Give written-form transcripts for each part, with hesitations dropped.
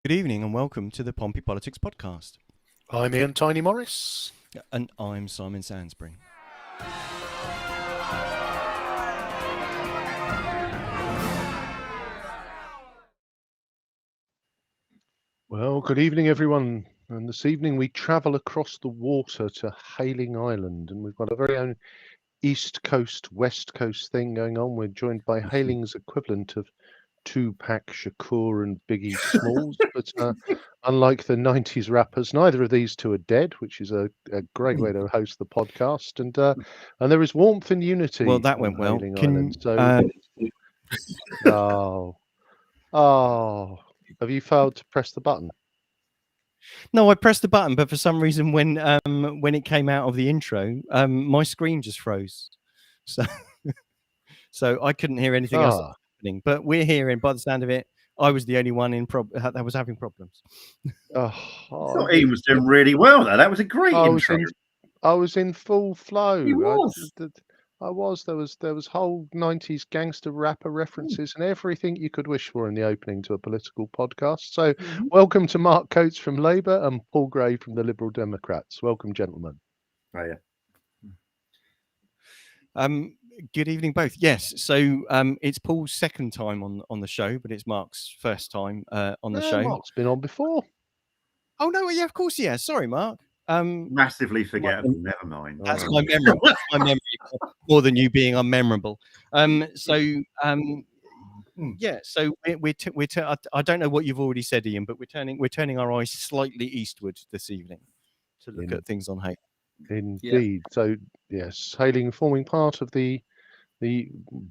Good evening and welcome to the Pompey Politics Podcast. I'm Ian Tiny Morris. And I'm Simon Sainsbury. Well, good evening, everyone. And this evening we travel across the water to Hayling Island, and we've got a very own East Coast, West Coast thing going on. We're joined by Hayling's equivalent of Tupac Shakur and Biggie Smalls, but unlike the 90s rappers, neither of these two are dead, which is a great way to host the podcast. And there is warmth and unity. Well, that went well. Hayling Island. So, have you failed to press the button? No, I pressed the button, but for some reason, when it came out of the intro, my screen just froze. So I couldn't hear anything else happening. But we're hearing, by the sound of it, I was the only one that was having problems. I thought Ian was doing really well there. That was a great intro. I was in full flow. He was. I was. There was whole 90s gangster rapper references and everything you could wish for in the opening to a political podcast. So welcome to Mark Coates from Labour and Paul Gray from the Liberal Democrats. Welcome, gentlemen. Oh, yeah. Good evening, both. Yes, so it's Paul's second time on the show, but it's Mark's first time on the show. Mark's been on before. Oh no, yeah, of course, yeah. Sorry, Mark. Massively forgettable. Never mind. That's my memory. That's my memory more than you being unmemorable. Yeah. So I don't know what you've already said, Ian, but we're turning our eyes slightly eastward this evening to look at things on Hayling. Indeed. Yeah. So yes, Hayling forming part of the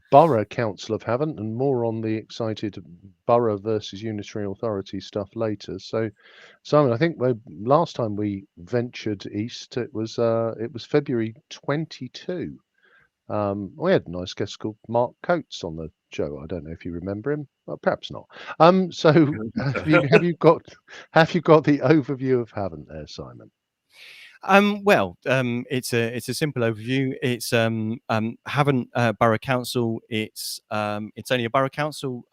Borough Council of Havant, and more on the excited Borough versus Unitary Authority stuff later. So, Simon, I think last time we ventured east, it was February 22. We had a nice guest called Mark Coates on the show. I don't know if you remember him. Well, perhaps not. So have you got the overview of Havant there, Simon? It's a simple overview. It's Havant Borough Council. It's only a borough council,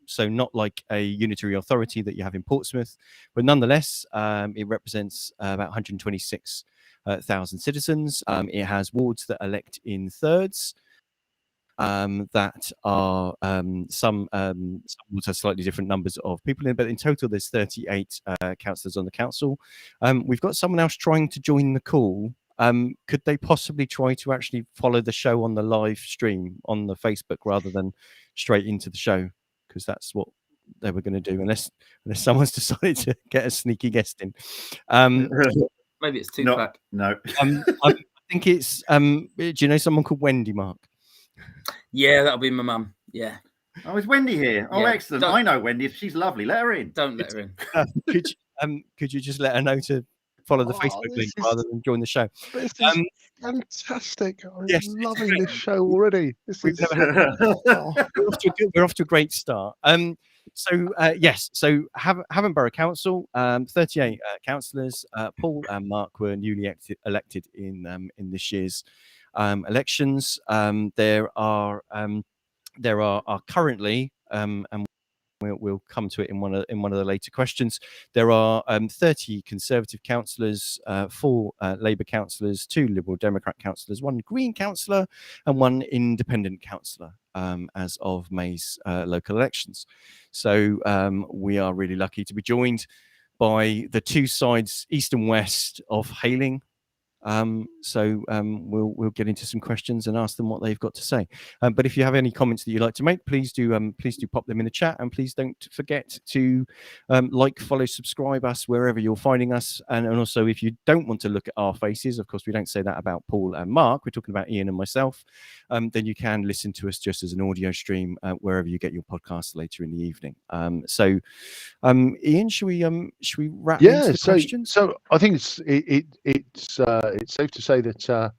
so not like a unitary authority that you have in Portsmouth, but nonetheless, it represents about 126,000 citizens. It has wards that elect in thirds. That are some wards have slightly different numbers of people in, but in total there's 38 councillors on the council. We've got someone else trying to join the call. Could they possibly try to actually follow the show on the live stream on the Facebook rather than straight into the show? Because that's what they were going to do, unless someone's decided to get a sneaky guest in. Maybe it's Tupac. No. I think it's do you know someone called Wendy, Mark? Yeah, that'll be my mum. Yeah. Oh, is Wendy here? Oh, yeah. Excellent. I know Wendy. She's lovely. Let her in. Don't let her in. Could you just let her know to follow the Facebook link rather than join the show? This is fantastic. I'm loving this show already. We're off to a great start. So Havant Borough Council, 38 councillors. Paul and Mark were newly elected in this year's elections. There are currently, and we'll come to it in one of the later questions. There are 30 Conservative councillors, 4 Labour councillors, 2 Liberal Democrat councillors, 1 Green councillor, and 1 Independent councillor as of May's local elections. So we are really lucky to be joined by the two sides, east and west of Hayling. We'll get into some questions and ask them what they've got to say. But if you have any comments that you'd like to make, please do pop them in the chat, and please don't forget to like, follow, subscribe us wherever you're finding us. And also, if you don't want to look at our faces, of course we don't say that about Paul and Mark, we're talking about Ian and myself, then you can listen to us just as an audio stream wherever you get your podcasts later in the evening. Ian, should we wrap into the questions? So I think it's safe to say that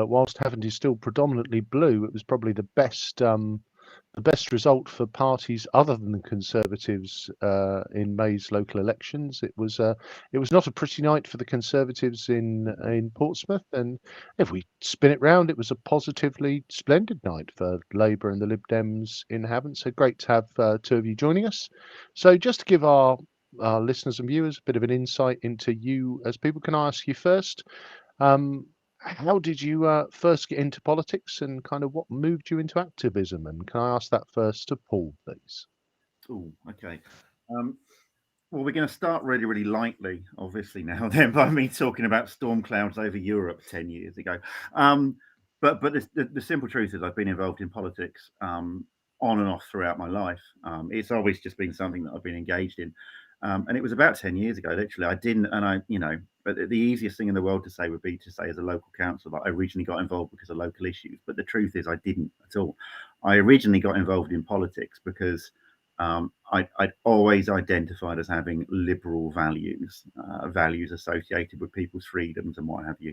whilst Havant is still predominantly blue, it was probably the best result for parties other than the Conservatives in May's local elections. It was not a pretty night for the Conservatives in Portsmouth, and if we spin it round, it was a positively splendid night for Labour and the Lib Dems in Havant. So great to have two of you joining us. So just to give our our listeners and viewers a bit of an insight into you as people. Can I ask you first, how did you first get into politics, and kind of what moved you into activism? And can I ask that first to Paul, please? Oh, okay. Well, we're going to start really, really lightly, obviously, now then, by me talking about storm clouds over Europe 10 years ago. But the simple truth is I've been involved in politics on and off throughout my life. It's always just been something that I've been engaged in. And it was about 10 years ago, literally. I didn't, and I, you know, but the easiest thing in the world to say would be to say as a local councillor that I originally got involved because of local issues. But the truth is I didn't at all. I originally got involved in politics because I'd always identified as having liberal values, values associated with people's freedoms and what have you.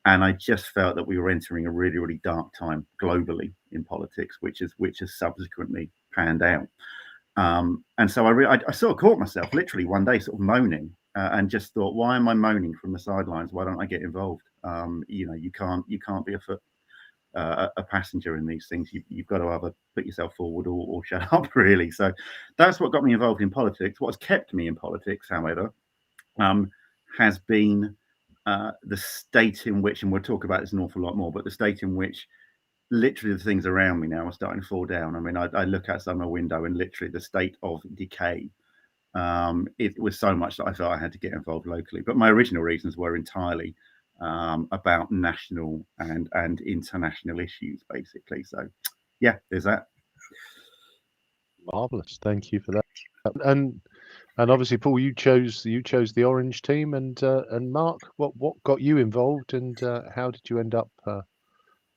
And I just felt that we were entering a really, really dark time globally in politics, which has subsequently panned out. And so I sort of caught myself literally one day sort of moaning and just thought, why am I moaning from the sidelines? Why don't I get involved? You know, you can't be a passenger in these things. You've got to either put yourself forward or shut up, really. So that's what got me involved in politics. What has kept me in politics, however, has been the state in which, and we'll talk about this an awful lot more, but the state in which literally the things around me now are starting to fall down. I mean, I look outside my window and literally the state of decay. It was so much that I felt I had to get involved locally. But my original reasons were entirely about national and international issues, basically. So, yeah, there's that. Marvelous, thank you for that. And obviously, Paul, you chose the orange team, and Mark, what got you involved, and how did you end up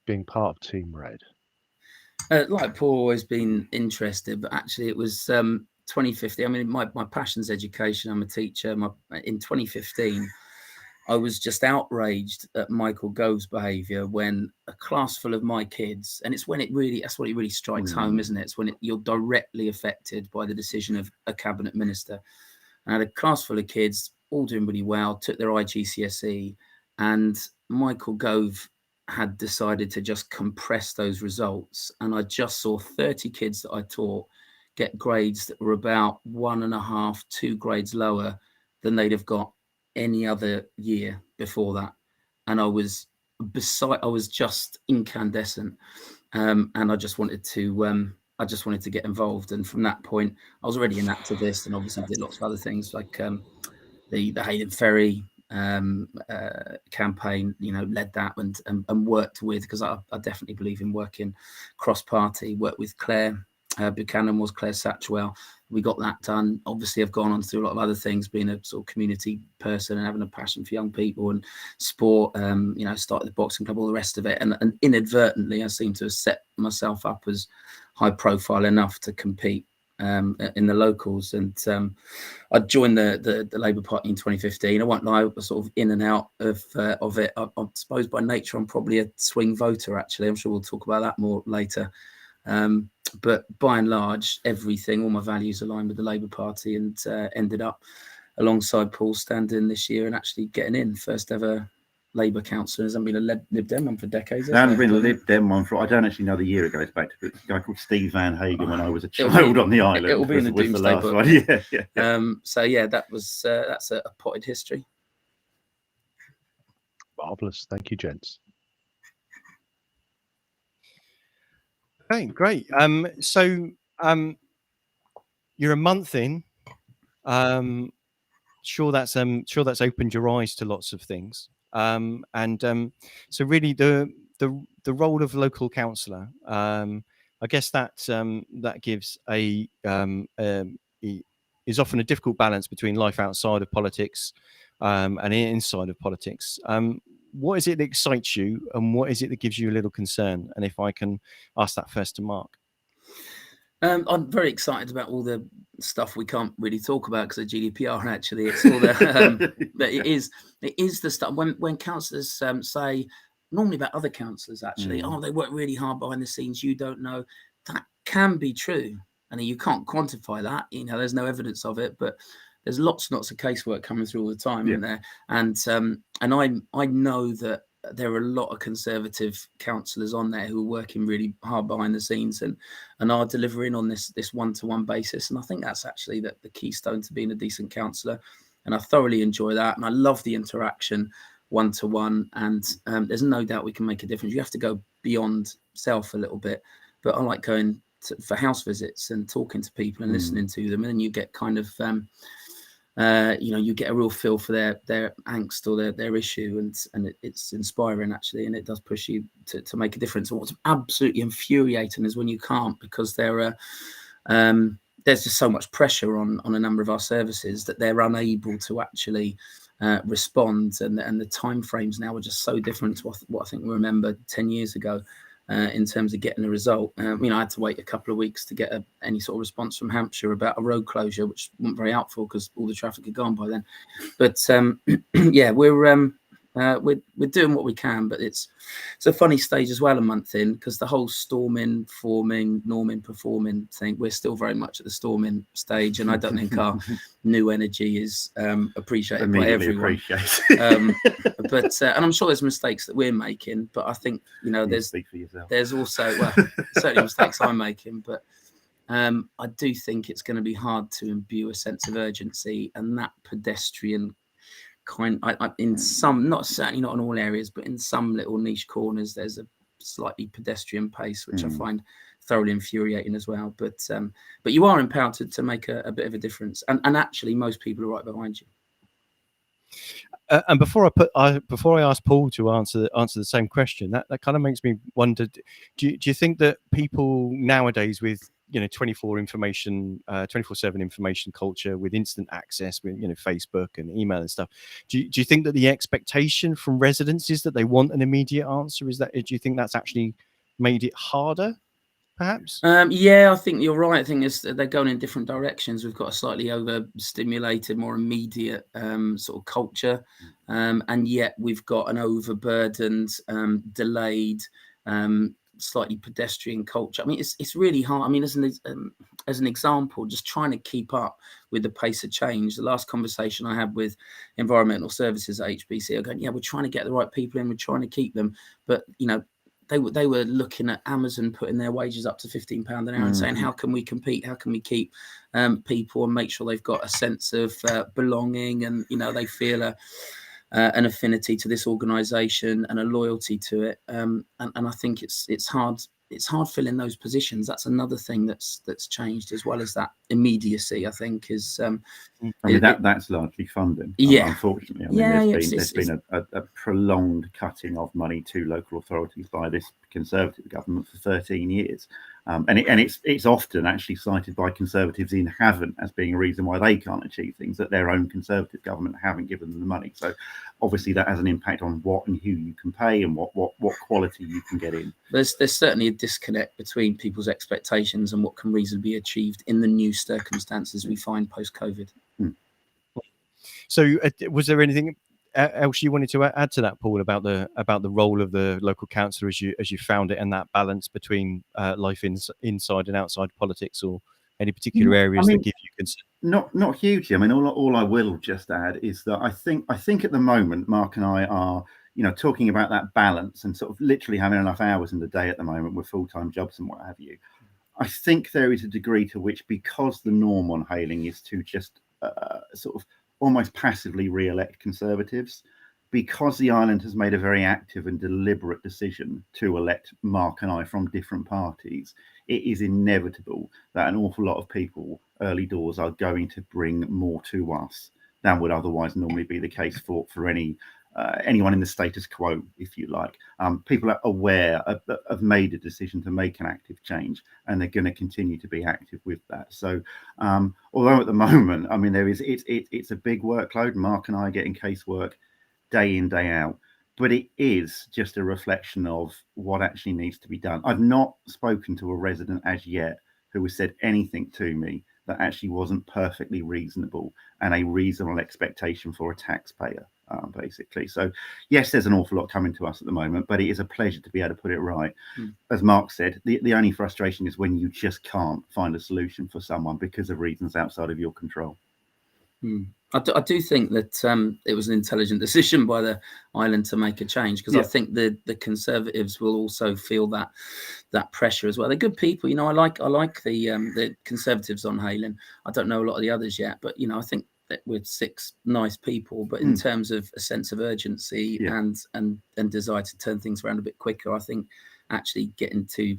being part of Team Red? Like Paul, always been interested, but actually it was 2015. I mean, my passion's education. I'm a teacher. In 2015. I was just outraged at Michael Gove's behaviour when a class full of my kids, and that's what it really strikes home, isn't it? It's when you're directly affected by the decision of a cabinet minister. And I had a class full of kids, all doing really well, took their IGCSE, and Michael Gove had decided to just compress those results. And I just saw 30 kids that I taught get grades that were about 1.5, 2 grades lower than they'd have got any other year before that. And I was just incandescent, and I just wanted to get involved. And from that point, I was already an activist, and obviously did lots of other things like the Hayling Ferry campaign, you know, led that and worked with, because I definitely believe in working cross-party. Worked with Claire Buchanan, was Claire Satchwell. We got that done. Obviously, I've gone on to do a lot of other things, being a sort of community person and having a passion for young people and sport. You know, started the boxing club, all the rest of it, and inadvertently, I seem to have set myself up as high profile enough to compete in the locals. And I joined the Labour Party in 2015. I won't lie, I was sort of in and out of it. I suppose by nature I'm probably a swing voter. Actually, I'm sure we'll talk about that more later. But by and large, all my values align with the Labour Party, and ended up alongside Paul standing this year and actually getting in first ever Labour councillor. Hasn't been a Lib Dem one for decades. There hasn't been a Lib Dem one for, I don't actually know the year it goes back to, but a guy called Steve Van Hagen when I was a child on the island. It will be in the Doomsday Book. One. Yeah. So yeah, that's a potted history. Marvellous, thank you, gents. Okay, great. So you're a month in. Sure that's opened your eyes to lots of things. So really the role of local councillor, I guess that gives is often a difficult balance between life outside of politics and inside of politics. What is it that excites you, and what is it that gives you a little concern? And if I can ask that first to Mark. I'm very excited about all the stuff we can't really talk about because of GDPR. Actually, it's all the but it is the stuff when councillors say normally about other councillors actually, oh, they work really hard behind the scenes. You don't know. That can be true, and you can't quantify that. You know, there's no evidence of it, but there's lots and lots of casework coming through all the time in there. And I know that there are a lot of Conservative councillors on there who are working really hard behind the scenes and are delivering on this one-to-one basis. And I think that's actually the keystone to being a decent councillor. And I thoroughly enjoy that. And I love the interaction one-to-one. And there's no doubt we can make a difference. You have to go beyond self a little bit. But I like going for house visits and talking to people and listening to them. And then you get kind of... you get a real feel for their angst or their issue, and it's inspiring actually, and it does push you to make a difference. And what's absolutely infuriating is when you can't, because there's just so much pressure on a number of our services that they're unable to actually respond, and the timeframes now are just so different to what I think we remember 10 years ago. In terms of getting a result, I had to wait a couple of weeks to get any sort of response from Hampshire about a road closure, which wasn't very helpful because all the traffic had gone by then. But yeah, we're doing what we can, but it's a funny stage as well a month in, because the whole storming, forming, norming, performing thing, we're still very much at the storming stage, and I don't think our new energy is appreciated by everyone. But and I'm sure there's mistakes that we're making, but I think there's also certainly mistakes I'm making, but I do think it's going to be hard to imbue a sense of urgency and that pedestrian in some, certainly not in all areas, but in some little niche corners, there's a slightly pedestrian pace, which I find thoroughly infuriating as well. But you are empowered to make a bit of a difference, and actually most people are right behind you. And before I ask Paul to answer the same question, that kind of makes me wonder: do you think that people nowadays with 24/7 information culture, with instant access, with Facebook and email and stuff, do you think that the expectation from residents is that they want an immediate answer? Do you think that's actually made it harder, perhaps? Yeah, I think you're right. I think they're going in different directions. We've got a slightly overstimulated, more immediate sort of culture, and yet we've got an overburdened, delayed, slightly pedestrian culture. I mean, it's really hard. I mean, as an example, just trying to keep up with the pace of change. The last conversation I had with environmental services at HBC, I go, yeah, we're trying to get the right people in, we're trying to keep them, but they were looking at Amazon putting their wages up to £15 an hour and saying, how can we compete? How can we keep people and make sure they've got a sense of belonging, and they feel an affinity to this organisation and a loyalty to it. And I think it's hard. It's hard filling those positions. That's another thing that's changed, as well as that immediacy. I think is. That's largely funding. Yeah, unfortunately. There's been a prolonged cutting of money to local authorities by this Conservative government for 13 years, and it's often actually cited by Conservatives in Havant as being a reason why they can't achieve things, that their own Conservative government haven't given them the money. So obviously that has an impact on what and who you can pay and what quality you can get in. There's certainly a disconnect between people's expectations and what can reasonably be achieved in the new circumstances we find post-COVID. So was there anything else you wanted to add to that, Paul, about the role of the local councillor as you found it, and that balance between life inside and outside politics, or any particular areas that give you concern? Not hugely. I mean, all I will just add is that I think at the moment Mark and I are talking about that balance and sort of literally having enough hours in the day at the moment with full-time jobs and what have you. I think there is a degree to which, because the norm on Hayling is to just sort of almost passively re-elect Conservatives, because the island has made a very active and deliberate decision to elect Mark and I from different parties, it is inevitable that an awful lot of people early doors are going to bring more to us than would otherwise normally be the case for anyone in the status quo, if you like. People are aware have made a decision to make an active change, and they're going to continue to be active with that. So although at the moment, I mean, it's a big workload. Mark and I are getting casework day in, day out, but it is just a reflection of what actually needs to be done. I've not spoken to a resident as yet who has said anything to me that actually wasn't perfectly reasonable and a reasonable expectation for a taxpayer, basically. So yes, there's an awful lot coming to us at the moment, but it is a pleasure to be able to put it right. As Mark said, the only frustration is when you just can't find a solution for someone because of reasons outside of your control. I do think that it was an intelligent decision by the island to make a change, because I think the Conservatives will also feel that pressure as well. They're good people, I like the Conservatives on Hayling. I don't know a lot of the others yet, but I think that we're 6 nice people. But in terms of a sense of urgency and desire to turn things around a bit quicker, I think actually getting to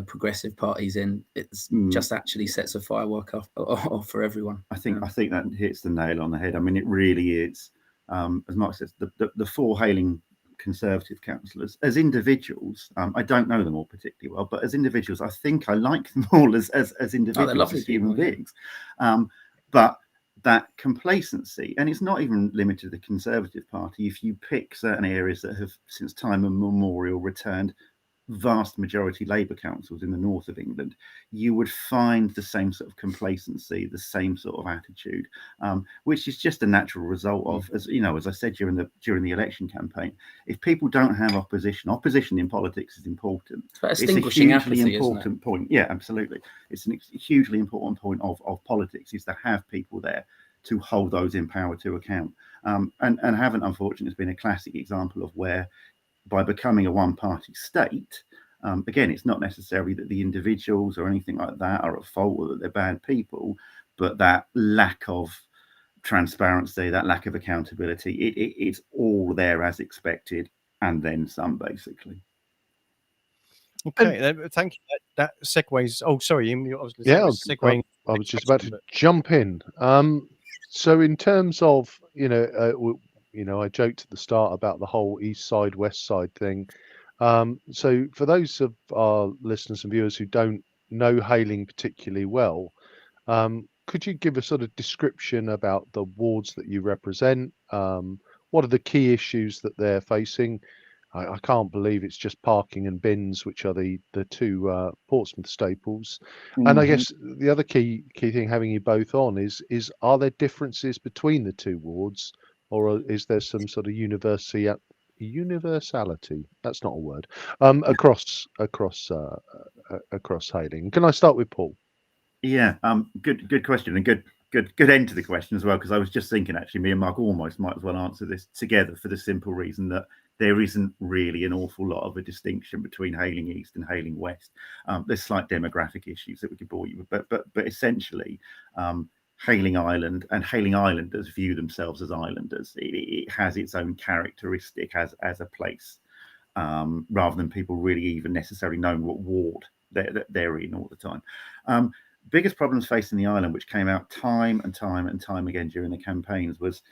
progressive parties in, it's just actually sets a firework off for everyone. I think that hits the nail on the head. I mean, it really is. As Mark says, the 4 Hayling Conservative councillors, as individuals, I don't know them all particularly well, but as individuals, I think I like them all as individuals, as human beings. But that complacency, and it's not even limited to the Conservative Party. If you pick certain areas that have since time immemorial returned vast majority Labour councils in the north of England, you would find the same sort of complacency, the same sort of attitude, which is just a natural result of, as I said during the election campaign, if people don't have opposition in politics is important. It's a hugely important point. Yeah, absolutely. It's a hugely important point of politics, is to have people there to hold those in power to account. And Havant, unfortunately, has been a classic example of where, by becoming a one-party state, again, it's not necessarily that the individuals or anything like that are at fault or that they're bad people, but that lack of transparency, that lack of accountability, it's all there as expected, and then some, basically. Okay, thank you. That segues. Oh, sorry, Ian, I was segueing. I was just about to jump in. So in terms of, I joked at the start about the whole east side, west side thing. So for those of our listeners and viewers who don't know Hayling particularly well, could you give a sort of description about the wards that you represent? What are the key issues that they're facing? I can't believe it's just parking and bins, which are the 2 Portsmouth staples. And I guess the other key thing, having you both on, is are there differences between the 2 wards, or is there some sort of universality? That's not a word. Across Hayling. Can I start with Paul? Yeah. Good question, and good end to the question as well, because I was just thinking, actually, me and Mark almost might as well answer this together, for the simple reason that there isn't really an awful lot of a distinction between Hayling East and Hayling West. There's slight demographic issues that we could bore you with, but essentially, Hayling Island and Hayling Islanders view themselves as islanders. It has its own characteristic as a place, rather than people really even necessarily knowing what ward they're in all the time. Biggest problems facing the island, which came out time and time again during the campaigns, was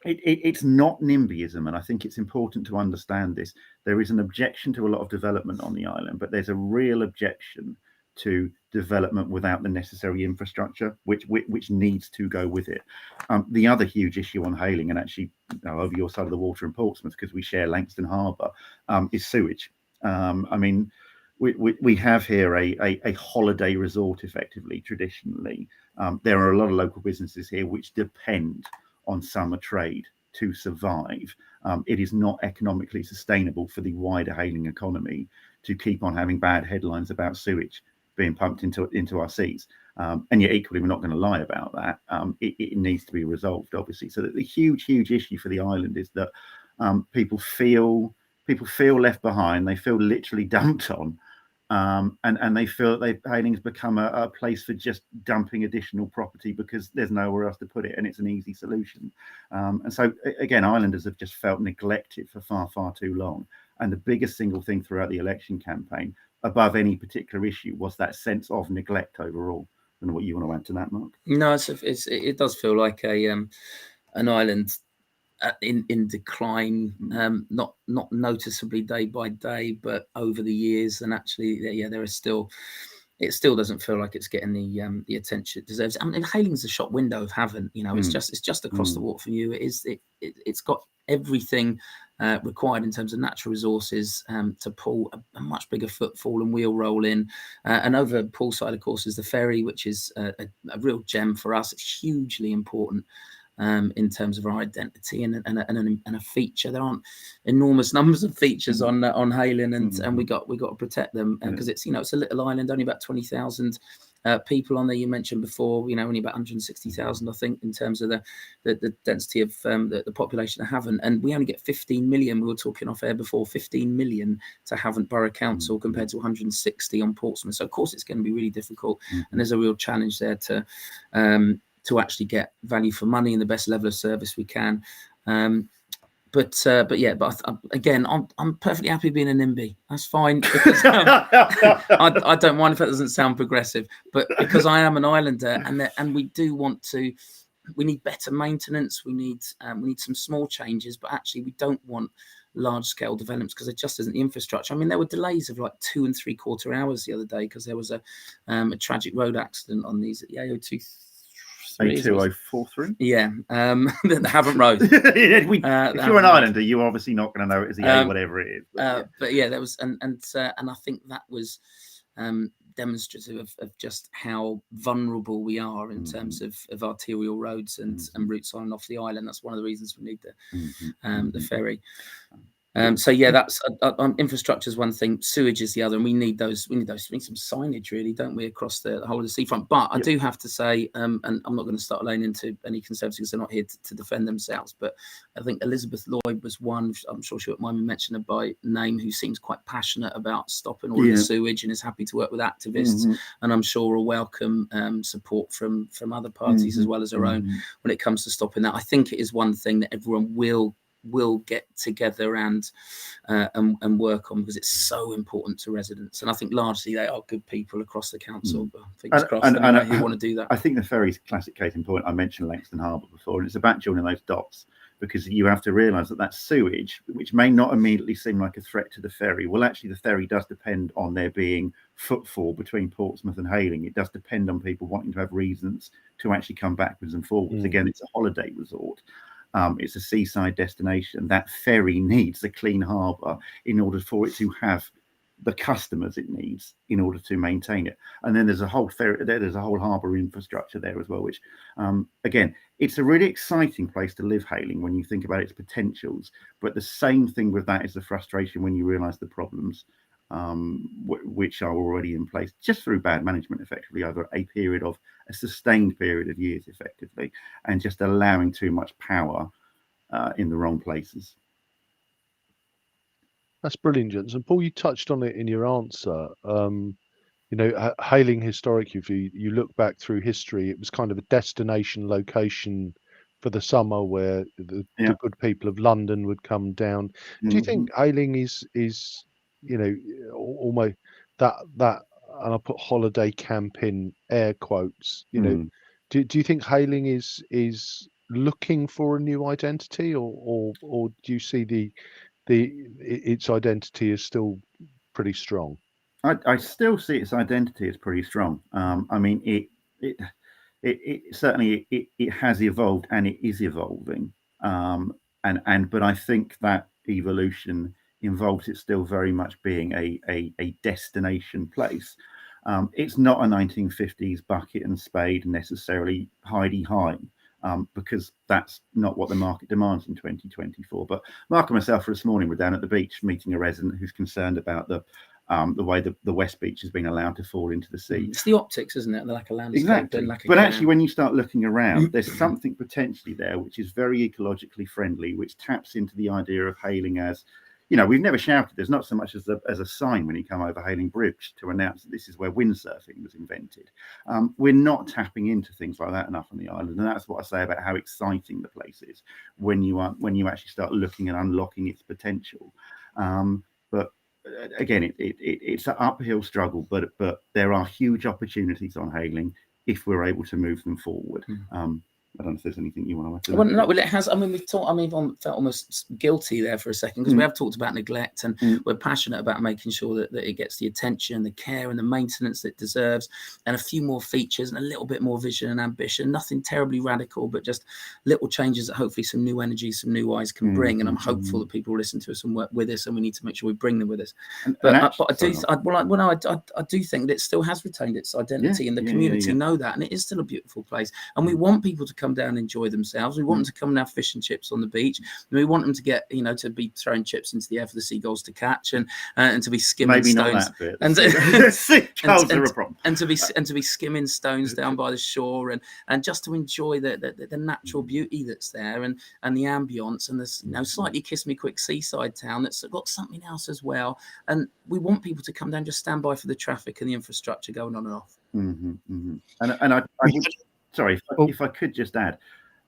it's not NIMBYism, and I think it's important to understand this. There is an objection to a lot of development on the island, but there's a real objection to development without the necessary infrastructure, which needs to go with it. The other huge issue on Hayling, and actually over your side of the water in Portsmouth, because we share Langstone Harbour, is sewage. I mean, we have here a holiday resort, effectively, traditionally. There are a lot of local businesses here which depend on summer trade to survive. It is not economically sustainable for the wider Hayling economy to keep on having bad headlines about sewage being pumped into our seas. And yet equally, we're not going to lie about that. It needs to be resolved, obviously. So that the huge issue for the island is that people feel left behind. They feel literally dumped on. And they feel that Hayling's become a place for just dumping additional property because there's nowhere else to put it, and it's an easy solution. And so again, islanders have just felt neglected for far too long. And the biggest single thing throughout the election campaign, above any particular issue, was that sense of neglect overall. I don't know what you want to add to that, Mark. No, it does feel like an island in decline, not noticeably day by day, but over the years. And actually, there is still, it still doesn't feel like it's getting the attention it deserves. I mean, Hayling's a shop window of Havant. It's just across the water from you. It's got everything required in terms of natural resources to pull a much bigger footfall and wheel roll in. And over Paul's side, of course, is the ferry, which is a real gem for us. It's hugely important in terms of our identity and a feature. There aren't enormous numbers of features on Hayling, and we got to protect them because it's it's a little island, only about 20,000 people on there. You mentioned before, only about 160,000, I think, in terms of the density of the population of Havant, and we only get 15 million. We were talking off air before, 15 million to Havant Borough Council compared to 160 on Portsmouth. So of course it's going to be really difficult, and there's a real challenge there to actually get value for money and the best level of service we can. But again, I'm perfectly happy being an NIMBY. That's fine, because I don't mind if that doesn't sound progressive, but because I am an islander, and we do want to, we need better maintenance. We need some small changes, but actually we don't want large scale developments because there just isn't the infrastructure. I mean, there were delays of like 2 3/4 hours the other day because there was a tragic road accident on these at the A02. A2043. Yeah, the Havant Road. If you're an islander, you're obviously not going to know it as the A whatever it is. But yeah, there was, and I think that was demonstrative of just how vulnerable we are in terms of arterial roads and routes on and off the island. That's one of the reasons we need the ferry. So yeah, that's infrastructure is one thing, sewage is the other, and we need those. We need some signage, really, don't we, across the whole of the seafront? But I do have to say, and I'm not going to start laying into any Conservatives because they're not here to defend themselves. But I think Elizabeth Lloyd was one. I'm sure she won't mind me mentioning her by name, who seems quite passionate about stopping all of the sewage and is happy to work with activists. And I'm sure will welcome support from other parties as well as her own when it comes to stopping that. I think it is one thing that everyone will get together and work on, because it's so important to residents, and I think largely they are good people across the council. But fingers crossed, who want to do that. I think the ferry's classic case in point. I mentioned Langston Harbour before, and it's about joining those dots, because you have to realise that sewage, which may not immediately seem like a threat to the ferry, well, actually the ferry does depend on there being footfall between Portsmouth and Hayling. It does depend on people wanting to have reasons to actually come backwards and forwards. Again, it's a holiday resort. It's a seaside destination. That ferry needs a clean harbour in order for it to have the customers it needs in order to maintain it. And then there's a whole harbour infrastructure there as well, which, again, it's a really exciting place to live, Hayling, when you think about its potentials. But the same thing with that is the frustration when you realise the problems which are already in place just through bad management, effectively over a sustained period of years, effectively, and just allowing too much power in the wrong places. That's brilliant, gents. And Paul, you touched on it in your answer. Hayling historically, if you look back through history, it was kind of a destination location for the summer where the good people of London would come down. Do you think Hayling is almost that, and I put holiday camp in air quotes, do you think Hayling is looking for a new identity, or do you see its identity is still pretty strong? I still see its identity as pretty strong. I mean, it certainly it has evolved, and it is evolving. But I think that evolution involves it still very much being a destination place. It's not a 1950s bucket and spade necessarily hidey-high, because that's not what the market demands in 2024. But Mark and myself this morning were down at the beach meeting a resident who's concerned about the way the West Beach has been allowed to fall into the sea. It's the optics, isn't it? Like a landscape. Exactly. But actually, when you start looking around, there's something potentially there which is very ecologically friendly, which taps into the idea of Hayling as, we've never shouted. There's not so much as a sign when you come over Hayling Bridge to announce that this is where windsurfing was invented. We're not tapping into things like that enough on the island, and that's what I say about how exciting the place is when you actually start looking and unlocking its potential. But again, it's an uphill struggle, but there are huge opportunities on Hayling if we're able to move them forward. I don't know if there's anything you want to add. Well, it has. I mean, we've talked. I mean, I felt almost guilty there for a second, because we have talked about neglect, and we're passionate about making sure that it gets the attention, the care, and the maintenance that it deserves, and a few more features and a little bit more vision and ambition. Nothing terribly radical, but just little changes that hopefully some new energy, some new eyes can bring. And I'm hopeful that people will listen to us and work with us, and we need to make sure we bring them with us. But I do think that it still has retained its identity, and the community know that, and it is still a beautiful place, and we want people to come come down and enjoy themselves. We want them to come and have fish and chips on the beach. And we want them to get, you know, to be throwing chips into the air for the seagulls to catch, and to be skimming Maybe stones. not that bit. And, Seagulls are a problem. and to be skimming stones down by the shore, and just to enjoy the natural beauty that's there, and the ambience, and this, you know, slightly kiss me quick seaside town that's got something else as well. And we want people to come down, just stand by for the traffic and the infrastructure going on and off. And I would, sorry, if I could just add,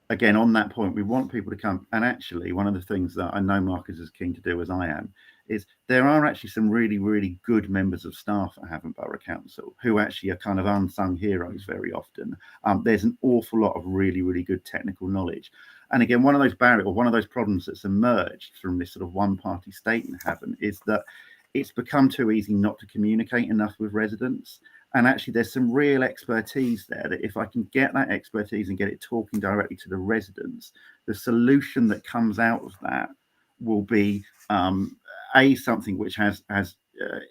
again, on that point, we want people to come. And actually, one of the things that I know Mark is as keen to do as I am is there are actually some really, really good members of staff at Havant Borough Council who actually are kind of unsung heroes very often. There's an awful lot of really, really good technical knowledge. And again, one of those barriers, or one of those problems that's emerged from this sort of one-party state in Havant is that it's become too easy not to communicate enough with residents. And actually, there's some real expertise there that if I can get that expertise and get it talking directly to the residents, the solution that comes out of that will be something which has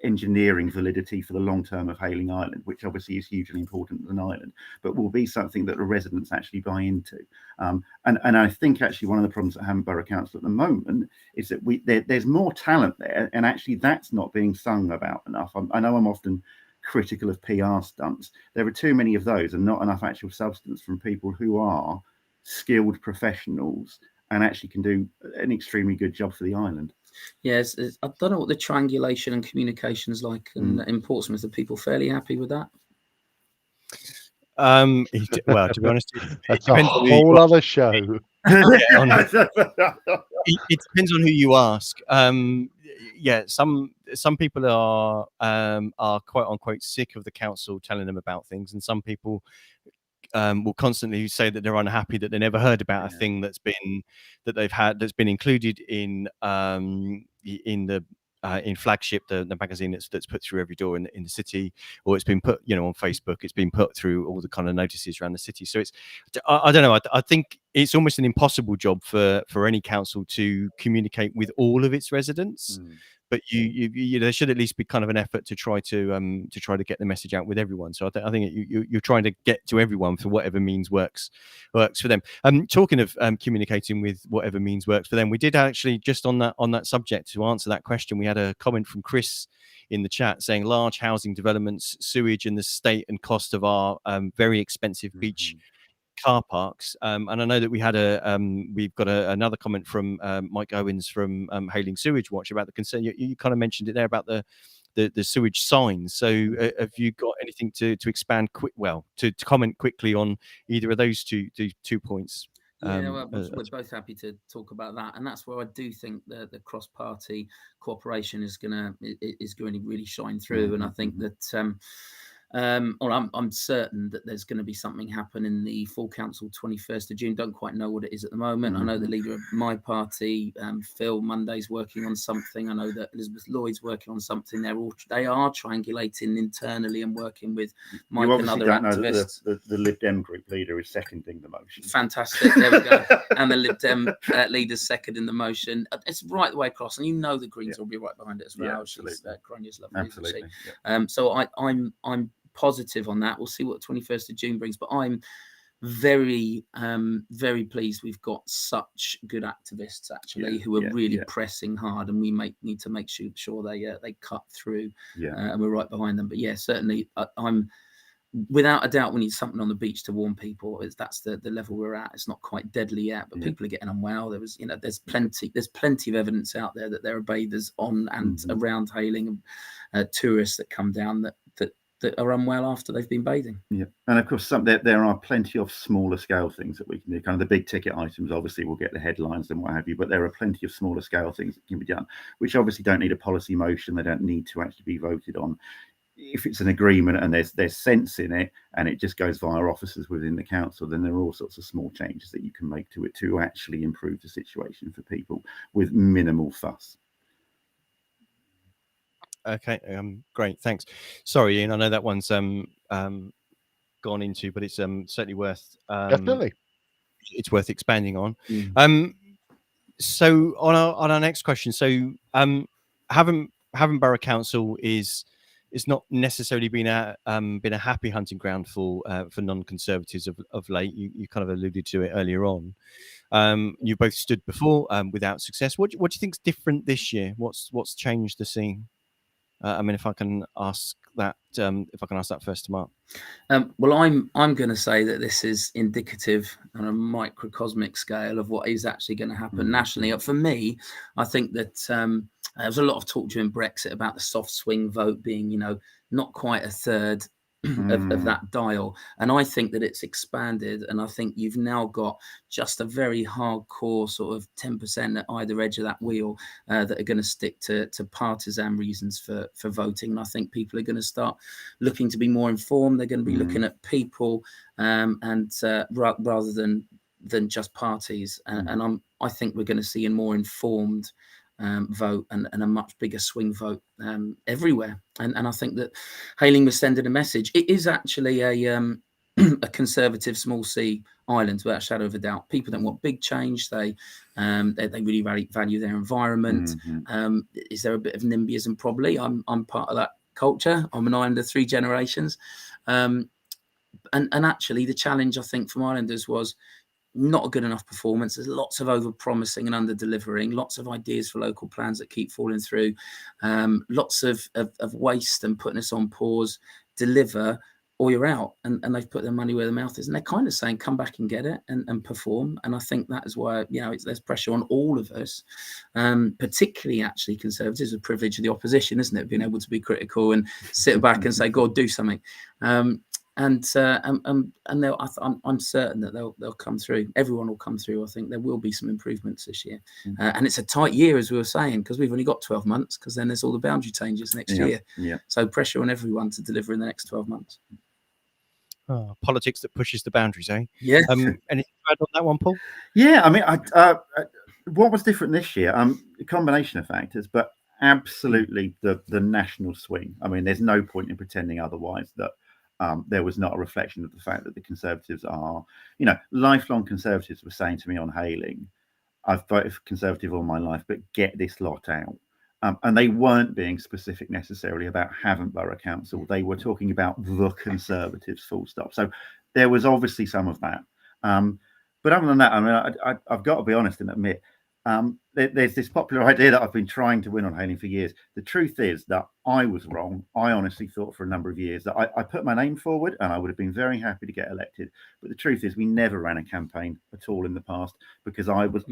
engineering validity for the long term of Hayling Island, which obviously is hugely important as an island, but will be something that the residents actually buy into. And I think actually one of the problems at Havant Borough Council at the moment is that there's more talent there, and actually that's not being sung about enough. I know I'm often critical of PR stunts. There are too many of those and not enough actual substance from people who are skilled professionals and actually can do an extremely good job for the island. Yes, I don't know what the triangulation and communication is like in Portsmouth. Are people fairly happy with that? Well, to be honest, that's a whole other show. It depends on who you ask. Yeah, some people are quote unquote sick of the council telling them about things, and some people will constantly say that they're unhappy that they never heard about a thing that's been included in Flagship, the magazine that's put through every door in the city, or it's been put, you know, on Facebook. It's been put through all the kind of notices around the city. So it's, I don't know. I think it's almost an impossible job for any council to communicate with all of its residents. But you there should at least be kind of an effort to try to get the message out with everyone. So I think you're trying to get to everyone for whatever means works for them. Talking of communicating with whatever means works for them, we did actually, just on that subject, to answer that question, we had a comment from Chris in the chat saying large housing developments, sewage, and the state and cost of our very expensive beach car parks. And I know that we had we've got another comment from Mike Owens from Hayling Sewage Watch about the concern. You kind of mentioned it there about the sewage signs. So have you got anything to expand to comment quickly on either of those two points? Yeah, well, we're both happy to talk about that, and that's where I do think the cross-party cooperation is going to really shine through. And I think that I'm certain that there's going to be something happen in the full council 21st of June. Don't quite know what it is at the moment. I know the leader of my party, Phil Monday's working on something. I know that Elizabeth Lloyd's working on something. They are triangulating internally and working with Mike and other activists. The Lib Dem group leader is seconding the motion. Fantastic. There we go. And the Lib Dem leader's seconding the motion. It's right the way across, and you know the Greens will be right behind it as well. Yeah, absolutely. Grainne's lovely. Absolutely. So I'm positive on that. We'll see what the 21st of June brings, but I'm very pleased we've got such good activists actually who are really pressing hard, and we need to make sure they cut through, and we're right behind them. But certainly I'm without a doubt we need something on the beach to warn people. That's the level we're at. It's not quite deadly yet, but people are getting unwell. There's plenty of evidence out there that there are bathers on and around Hayling, and tourists that come down that are unwell after they've been bathing. Yeah, and of course there are plenty of smaller scale things that we can do. Kind of the big ticket items obviously will get the headlines and what have you, but there are plenty of smaller scale things that can be done, which obviously don't need a policy motion. They don't need to actually be voted on. If it's an agreement and there's sense in it, and it just goes via officers within the council, then there are all sorts of small changes that you can make to it to actually improve the situation for people with minimal fuss. Okay, great, thanks. Sorry, Ian, I know that one's gone into, but it's certainly worth definitely. It's worth expanding on. So on our next question, so Havant Borough Council is it's not necessarily been a happy hunting ground for non-conservatives of late. You kind of alluded to it earlier on. You both stood before without success. What do you think's different this year? What's changed the scene? I mean, if I can ask that first to Mark. Well, I'm going to say that this is indicative on a microcosmic scale of what is actually going to happen nationally. For me, I think that there was a lot of talk during Brexit about the soft swing vote being, not quite a third of that dial, and I think that it's expanded, and I think you've now got just a very hardcore sort of 10% at either edge of that wheel that are going to stick to partisan reasons for voting. And I think people are going to start looking to be more informed. They're going to be looking at people and rather than just parties, and I think we're going to see a more informed vote and a much bigger swing vote everywhere. And I think that Hayling was sending a message. It is actually a conservative small C island, without a shadow of a doubt. People don't want big change. They really value their environment. Is there a bit of NIMBYism? Probably. I'm part of that culture. I'm an islander 3 generations. And actually the challenge, I think, from Islanders was not a good enough performance. There's lots of over promising and under delivering, lots of ideas for local plans that keep falling through, lots of waste and putting us on pause. Deliver or you're out, and they've put their money where their mouth is, and they're kind of saying come back and get it and perform. And I think that is why there's pressure on all of us, particularly actually Conservatives, the privilege of the opposition, isn't it, being able to be critical and sit back and say God, do something. And I'm certain that they'll come through. Everyone will come through. I think there will be some improvements this year, and it's a tight year, as we were saying, because we've only got 12 months. Because then there's all the boundary changes next year. Yeah. So pressure on everyone to deliver in the next 12 months. Oh, politics that pushes the boundaries, eh? Yeah. Anything to add on that one, Paul? Yeah. I mean, what was different this year? A combination of factors, but absolutely the national swing. I mean, there's no point in pretending otherwise that. There was not a reflection of the fact that the Conservatives are, lifelong Conservatives were saying to me on Hayling, I've voted for Conservative all my life, but get this lot out. And they weren't being specific necessarily about Havant Borough Council. They were talking about the Conservatives, full stop. So there was obviously some of that. But other than that, I mean, I've got to be honest and admit, there's this popular idea that I've been trying to win on Hayling for years. The truth is that I was wrong. I honestly thought for a number of years that I put my name forward and I would have been very happy to get elected. But the truth is we never ran a campaign at all in the past because I was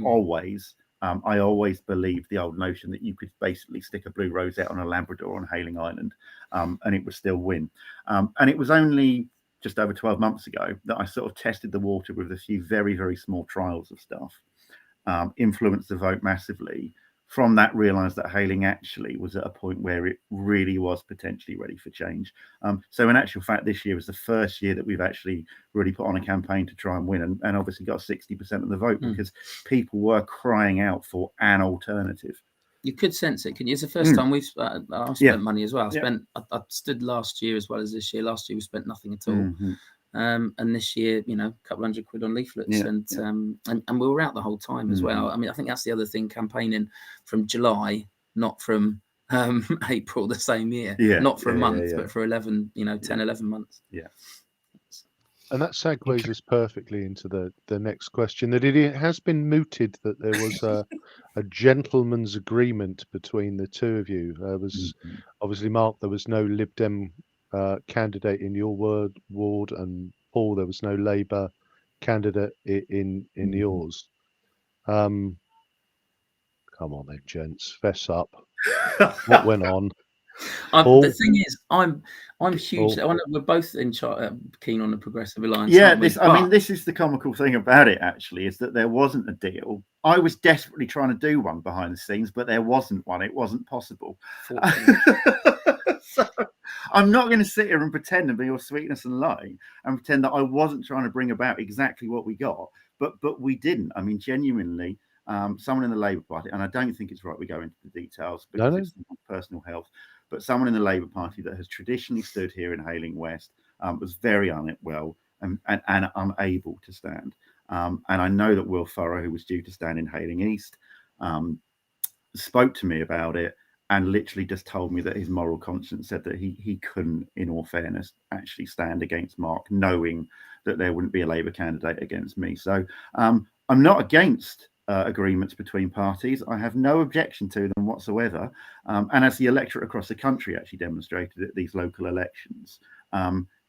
I always believed the old notion that you could basically stick a blue rose out on a Labrador on Hayling Island and it would still win. And it was only just over 12 months ago that I sort of tested the water with a few very, very small trials of stuff. Influenced the vote massively. From that, realised that Hayling actually was at a point where it really was potentially ready for change. So in actual fact, this year was the first year that we've actually really put on a campaign to try and win, and obviously got 60% of the vote because people were crying out for an alternative. You could sense it, can you? It's the first time we've I spent money as well. I stood last year as well as this year. Last year we spent nothing at all. And this year, a couple £100 on leaflets, and we were out the whole time as well. I mean, I think that's the other thing, campaigning from July, not from April the same year, not for a month, but for 10, 11 months. Yeah. And that segues us perfectly into the next question, that it has been mooted that there was a gentleman's agreement between the two of you. There was obviously, Mark, there was no Lib Dem candidate in your ward, and Paul, there was no Labour candidate in yours. Come on then, gents, fess up. What went on? The thing is, I'm hugely. We're both keen on the Progressive Alliance. Yeah, this is the comical thing about it. Actually, is that there wasn't a deal. I was desperately trying to do one behind the scenes, but there wasn't one. It wasn't possible. So I'm not going to sit here and pretend and be all sweetness and light and pretend that I wasn't trying to bring about exactly what we got, but we didn't. I mean, genuinely, someone in the Labour Party, and I don't think it's right we go into the details because it's personal health, but someone in the Labour Party that has traditionally stood here in Hayling West was very unwell and unable to stand. And I know that Will Furrow, who was due to stand in Hayling East, spoke to me about it and literally just told me that his moral conscience said that he couldn't, in all fairness, actually stand against Mark, knowing that there wouldn't be a Labour candidate against me. So I'm not against agreements between parties. I have no objection to them whatsoever. And as the electorate across the country actually demonstrated at these local elections,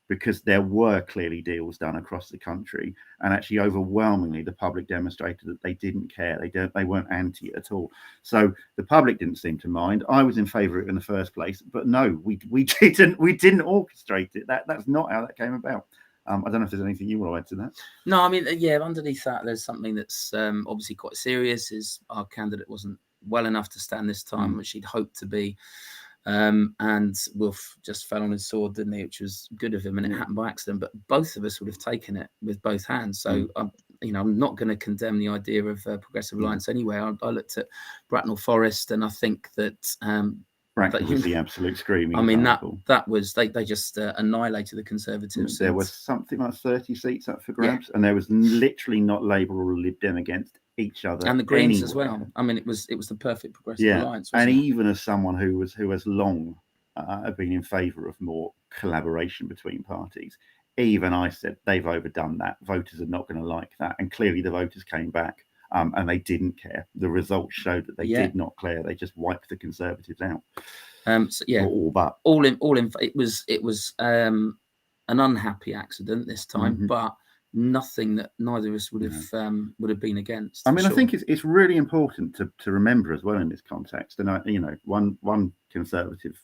because there were clearly deals done across the country, and actually overwhelmingly the public demonstrated that they didn't care. They weren't anti it at all. So the public didn't seem to mind. I was in favour of it in the first place, but no, we didn't orchestrate it. That's not how that came about. I don't know if there's anything you want to add to that. No, I mean, yeah, underneath that, there's something that's obviously quite serious. Is our candidate wasn't well enough to stand this time, which he'd hoped to be. And Wilf just fell on his sword, didn't he? Which was good of him, and it happened by accident. But both of us would have taken it with both hands. So, I'm not going to condemn the idea of Progressive Alliance anyway. I looked at Bracknell Forest, and I think that Bracknell was the absolute screaming. I mean, that was they just annihilated the Conservatives. There was something like 30 seats up for grabs, and there was literally not Labour or Lib Dem against each other, and the Greens as well. I mean, it was the perfect Progressive Alliance. And even as someone who has long been in favour of more collaboration between parties, even I said they've overdone that. Voters are not going to like that, and clearly the voters came back. And they didn't care. The results showed that they did not care. They just wiped the Conservatives out. All in. It was an unhappy accident this time, but nothing that neither of us would have been against. I mean, I think it's really important to remember as well in this context. And one Conservative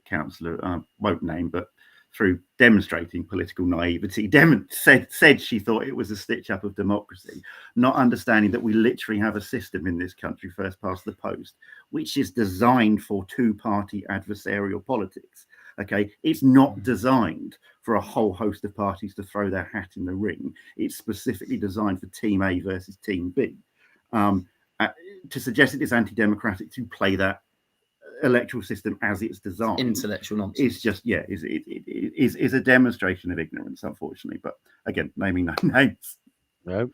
councillor, I won't name, but through demonstrating political naivety, said she thought it was a stitch-up of democracy, not understanding that we literally have a system in this country, first past the post, which is designed for two-party adversarial politics. Okay, it's not designed for a whole host of parties to throw their hat in the ring. It's specifically designed for Team A versus Team B. To suggest it is anti-democratic to play that electoral system as it's designed, intellectual nonsense. It's just it is a demonstration of ignorance, unfortunately. But again, naming no names. No,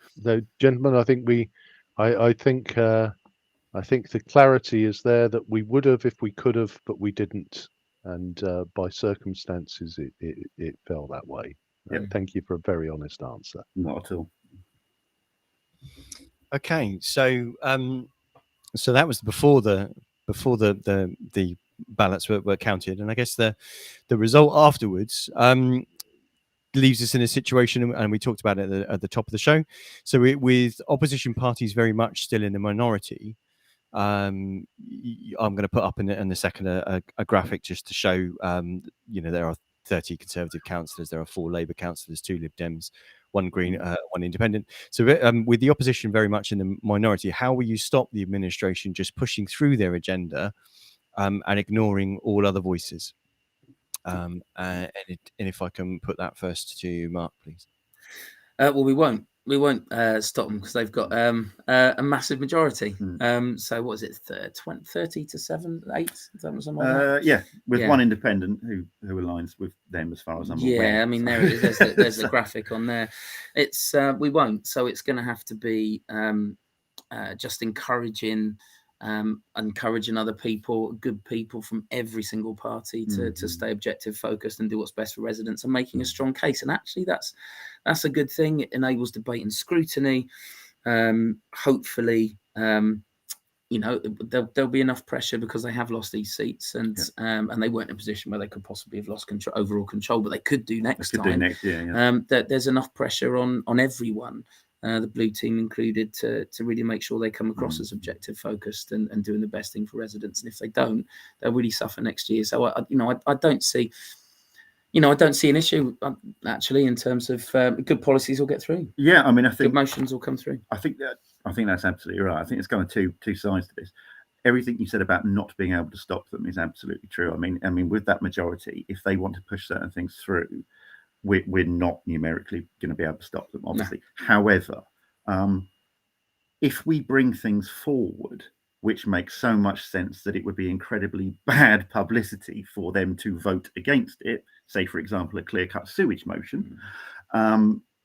gentlemen, I think I think the clarity is there that we would have if we could have, but we didn't, and by circumstances it fell that way. Thank you for a very honest answer. Not at all. Okay, so so that was before the ballots were counted, and I guess the result afterwards leaves us in a situation, and we talked about it at the top of the show. So with opposition parties very much still in the minority, I'm going to put up in a second a graphic just to show there are 30 Conservative councillors, there are 4 Labour councillors, 2 Lib Dems, 1 Green, 1 Independent. So with the opposition very much in the minority, how will you stop the administration just pushing through their agenda and ignoring all other voices? And if I can put that first to Mark, please. Well, we won't stop them because they've got a massive majority. So what is it, 30 to 7, 8? Something like that? With 1 independent who aligns with them as far as I'm aware. Yeah, I mean there it is. There's a graphic on there. It's we won't. So it's going to have to be just encouraging other people, good people from every single party to stay objective, focused, and do what's best for residents, and making a strong case. And actually that's a good thing. It enables debate and scrutiny. Hopefully there'll be enough pressure because they have lost these seats, and they weren't in a position where they could possibly have lost overall control, but they could do next time. There's enough pressure on everyone, the blue team included, to really make sure they come across as objective, focused, and doing the best thing for residents. And if they don't, they'll really suffer next year. So I don't see an issue actually in terms of good policies will get through. Yeah, I mean, I think good motions will come through. I think that's absolutely right. I think it's kind of two sides to this. Everything you said about not being able to stop them is absolutely true. I mean, with that majority, if they want to push certain things through, we're not numerically going to be able to stop them, obviously. No. However, if we bring things forward which makes so much sense that it would be incredibly bad publicity for them to vote against it, say, for example, a clear-cut sewage motion,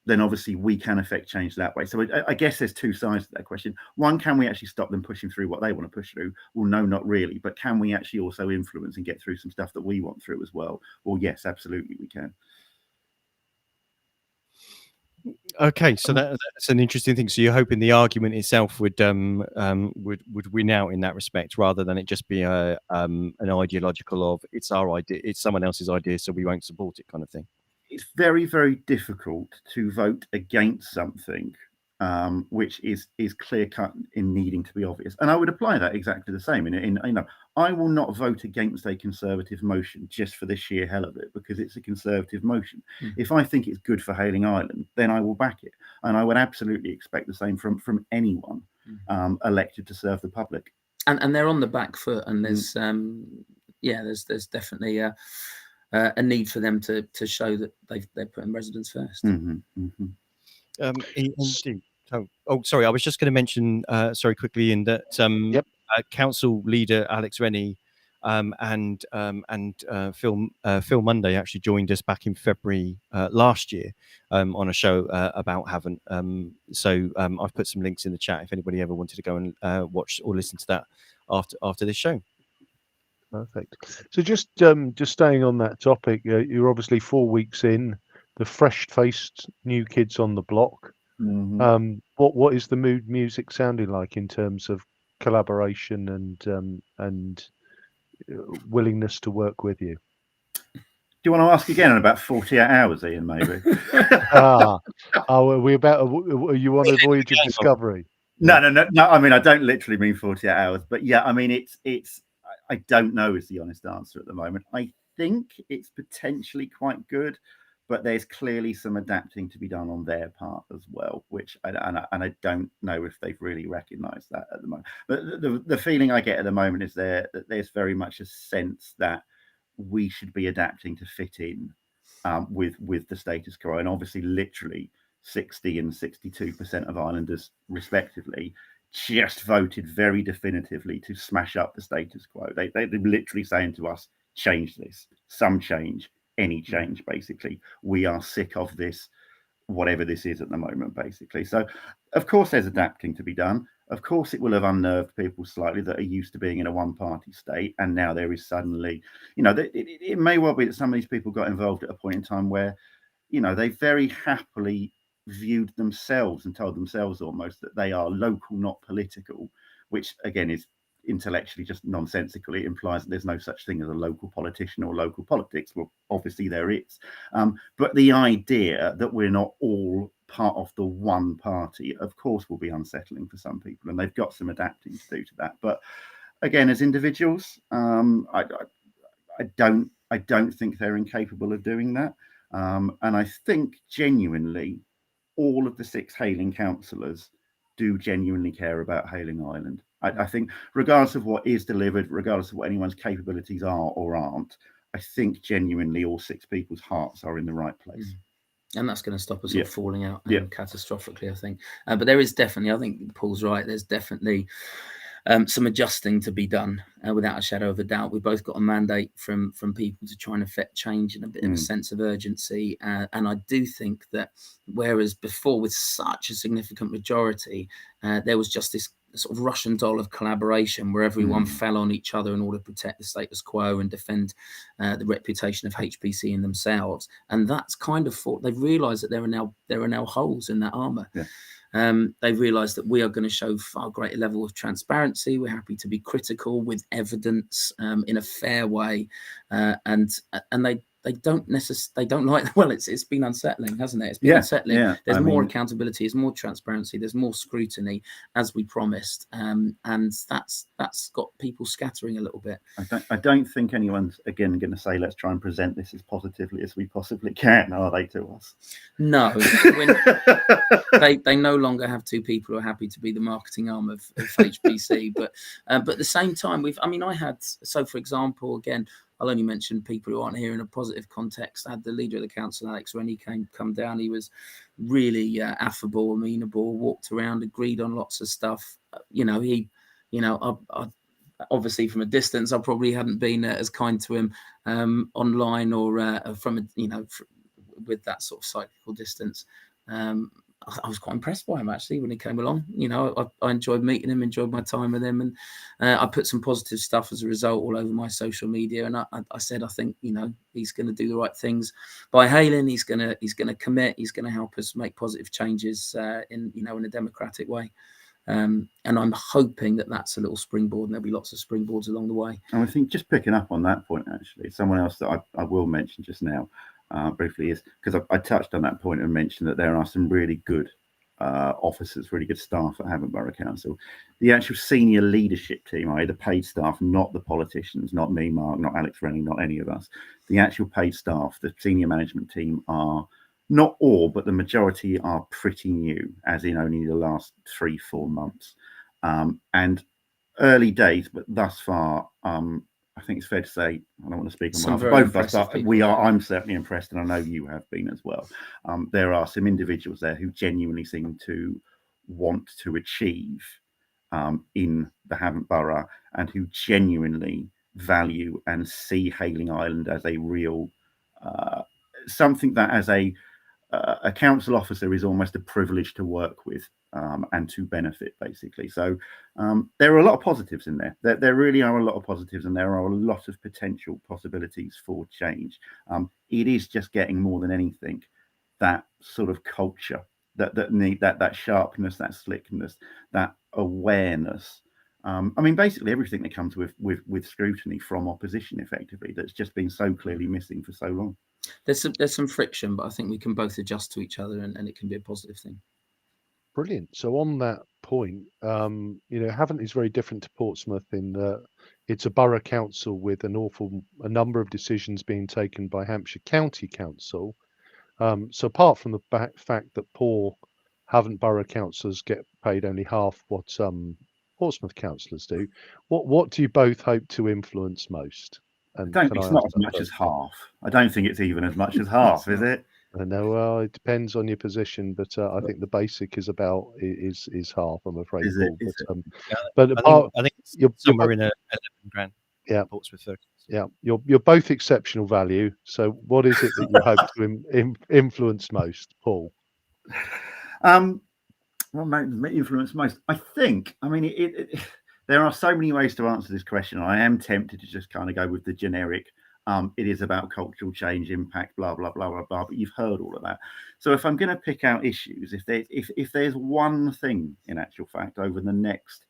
then obviously we can affect change that way. So I guess there's two sides to that question. One, can we actually stop them pushing through what they want to push through? Well, no, not really. But can we actually also influence and get through some stuff that we want through as well? Well, yes, absolutely we can. Okay, so that's an interesting thing. So you're hoping the argument itself would win out in that respect, rather than it just be an ideological of it's our idea, it's someone else's idea, so we won't support it kind of thing. It's very, very difficult to vote against something which is clear cut in needing to be obvious, and I would apply that exactly the same. In I will not vote against a Conservative motion just for the sheer hell of it, because it's a Conservative motion. If I think it's good for Hayling Island, then I will back it, and I would absolutely expect the same from anyone elected to serve the public. And they're on the back foot, and there's there's definitely a need for them to show that they're putting residents first. Indeed. Oh, sorry. I was just going to mention, sorry, quickly, in that council leader Alex Rennie and Phil Monday actually joined us back in February last year on a show about Havant. So I've put some links in the chat if anybody ever wanted to go and watch or listen to that after this show. Perfect. So just staying on that topic, you're obviously 4 weeks in, the fresh-faced new kids on the block. What is the mood music sounding like in terms of collaboration and willingness to work with you? Do you want to ask again in about 48 hours, Ian? Maybe. Are we are you on a voyage of discovery? No. I mean, I don't literally mean 48 hours, but yeah, I mean it's. I don't know is the honest answer at the moment. I think it's potentially quite good, but there's clearly some adapting to be done on their part as well, which I don't know if they've really recognised that at the moment. But the feeling I get at the moment is that there's very much a sense that we should be adapting to fit in with the status quo, and obviously, literally 60 and 62% of Islanders, respectively, just voted very definitively to smash up the status quo. They're literally saying to us, change this, some change, any change, basically. We are sick of this, whatever this is at the moment, basically. So, of course, there's adapting to be done. Of course, it will have unnerved people slightly that are used to being in a one-party state, and now there is suddenly, it may well be that some of these people got involved at a point in time where, they very happily viewed themselves and told themselves almost that they are local, not political, which again is intellectually just nonsensical. It implies that there's no such thing as a local politician or local politics. Well, obviously there is, but the idea that we're not all part of the one party, of course, will be unsettling for some people, and they've got some adapting to do to that. But again, as individuals, I don't think they're incapable of doing that, and I think genuinely all of the 6 Hayling councillors do genuinely care about Hayling Island. I think regardless of what is delivered, regardless of what anyone's capabilities are or aren't, I think genuinely all 6 people's hearts are in the right place. And that's going to stop us all falling out catastrophically, I think. But there is definitely, I think Paul's right, there's definitely some adjusting to be done without a shadow of a doubt. We've both got a mandate from people to try and affect change and a bit of a sense of urgency. And I do think that whereas before with such a significant majority, there was just this sort of Russian doll of collaboration where everyone fell on each other in order to protect the status quo and defend the reputation of HBC in themselves. And that's kind of they've realised that there are now holes in that armour. They've realised that we are going to show far greater level of transparency. We're happy to be critical with evidence in a fair way, and they don't like. Well, it's been unsettling, hasn't it? It's been unsettling. There's more accountability, there's more transparency, there's more scrutiny, as we promised, and that's got people scattering a little bit. I don't think anyone's again going to say let's try and present this as positively as we possibly can, are they, to us? No, they no longer have 2 people who are happy to be the marketing arm of HBC, but at the same time, for example, again, I'll only mention people who aren't here in a positive context. I had the leader of the council, Alex Rennie, come down. He was really affable, amenable, walked around, agreed on lots of stuff. I obviously from a distance, I probably hadn't been as kind to him online or with that sort of cyclical distance. I was quite impressed by him actually when he came along. You know, I enjoyed meeting him, enjoyed my time with him, and I put some positive stuff as a result all over my social media. And I said, I think, you know, he's going to do the right things by Hayling. He's going to commit. He's going to help us make positive changes in a democratic way. And I'm hoping that that's a little springboard, and there'll be lots of springboards along the way. And I think just picking up on that point, actually, someone else that I will mention just now briefly is, because I touched on that point and mentioned that there are some really good officers, really good staff at Havant Borough Council. The actual senior leadership team, i.e. the paid staff, not the politicians, not me, Mark, not Alex Rennie, not any of us. The actual paid staff, the senior management team are, not all, but the majority are pretty new, as in only the last 3-4 months. And early days, but thus far, I think it's fair to say, I don't want to speak on behalf of both of us, but I'm certainly impressed, and I know you have been as well. There are some individuals there who genuinely seem to want to achieve in the Havant Borough, and who genuinely value and see Hayling Island as a real, something that as a council officer is almost a privilege to work with and to benefit, basically. So there are a lot of positives in there. There really are a lot of positives, and there are a lot of potential possibilities for change. It is just getting, more than anything, that sort of culture, that sharpness, that slickness, that awareness. I mean, basically everything that comes with scrutiny from opposition, effectively, that's just been so clearly missing for so long. There's some friction, but I think we can both adjust to each other, and it can be a positive thing. Brilliant. So on that point, you know, Havant is very different to Portsmouth in that it's a borough council with a number of decisions being taken by Hampshire County Council. So apart from the fact that poor Havant borough councillors get paid only half what Portsmouth councillors do, what do you both hope to influence most? And it's not as much as half. I don't think it's even as much as half, is it? I know. Well, it depends on your position, but I think the basic is half. I'm afraid. Is Paul. it? But I think it's somewhere in 11 grand. Yeah, Portsmouth. Yeah, you're both exceptional value. So, what is it that you hope to influence most, Paul? What might influence most? I think. I mean, there are so many ways to answer this question. I am tempted to just kind of go with the generic. It is about cultural change, impact, blah blah blah blah blah. But you've heard all of that. So if I'm going to pick out issues, if there's one thing, in actual fact, over the next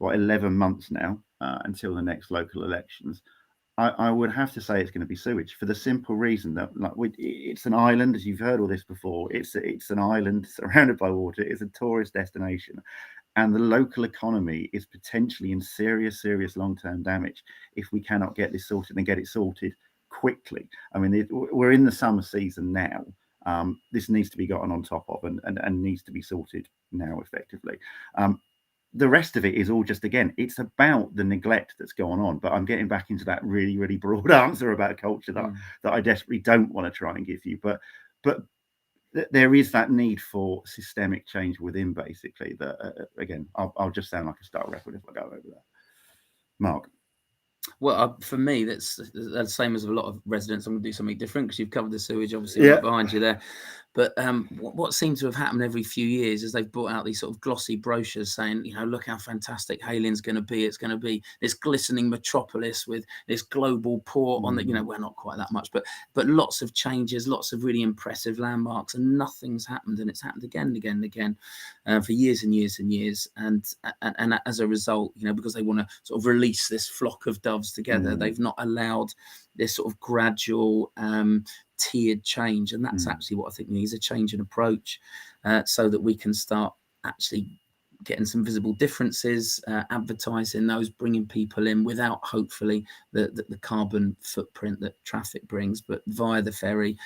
11 months now until the next local elections, I would have to say it's going to be sewage, for the simple reason that it's an island, as you've heard all this before. It's an island surrounded by water. It's a tourist destination. And the local economy is potentially in serious long-term damage if we cannot get this sorted and get it sorted quickly. I mean, we're in the summer season now. This needs to be gotten on top of and needs to be sorted now, effectively. The rest of it is all just, again, it's about the neglect that's going on. But I'm getting back into that really broad answer about culture that I desperately don't want to try and give you. But there is that need for systemic change within, basically. That again, I'll just sound like a star record if I go over that. Mark. Well, for me, that's the same as a lot of residents. I'm going to do something different because you've covered the sewage, obviously, right behind you there. But what seems to have happened every few years is they've brought out these sort of glossy brochures saying, you know, look how fantastic Hayling's going to be. It's going to be this glistening metropolis with this global port on the, you know, well, not quite that much, but lots of changes, lots of really impressive landmarks, and nothing's happened. And it's happened again and again and again for years and years and years. And as a result, you know, because they want to sort of release this flock of doves together, they've not allowed this sort of gradual tiered change. And that's actually what I think needs, a change in approach so that we can start actually getting some visible differences, advertising those, bringing people in without hopefully the carbon footprint that traffic brings, but via the ferry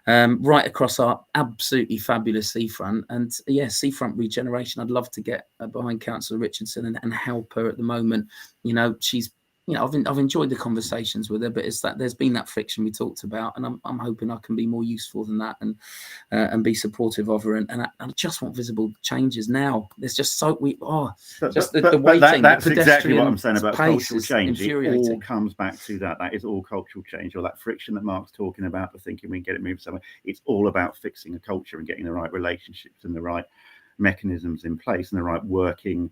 right across our absolutely fabulous seafront. And seafront regeneration, I'd love to get behind Councillor Richardson and help her at the moment. You know, she's you know, I've enjoyed the conversations with her, but it's that there's been that friction we talked about, and I'm hoping I can be more useful than that, and be supportive of her, and I just want visible changes now. There's just so the waiting. That's exactly what I'm saying about cultural change. It Infuriating. all comes back to that. That is all cultural change, or that friction that Mark's talking about, the thinking we can get it moved somewhere. It's all about fixing a culture and getting the right relationships and the right mechanisms in place and the right working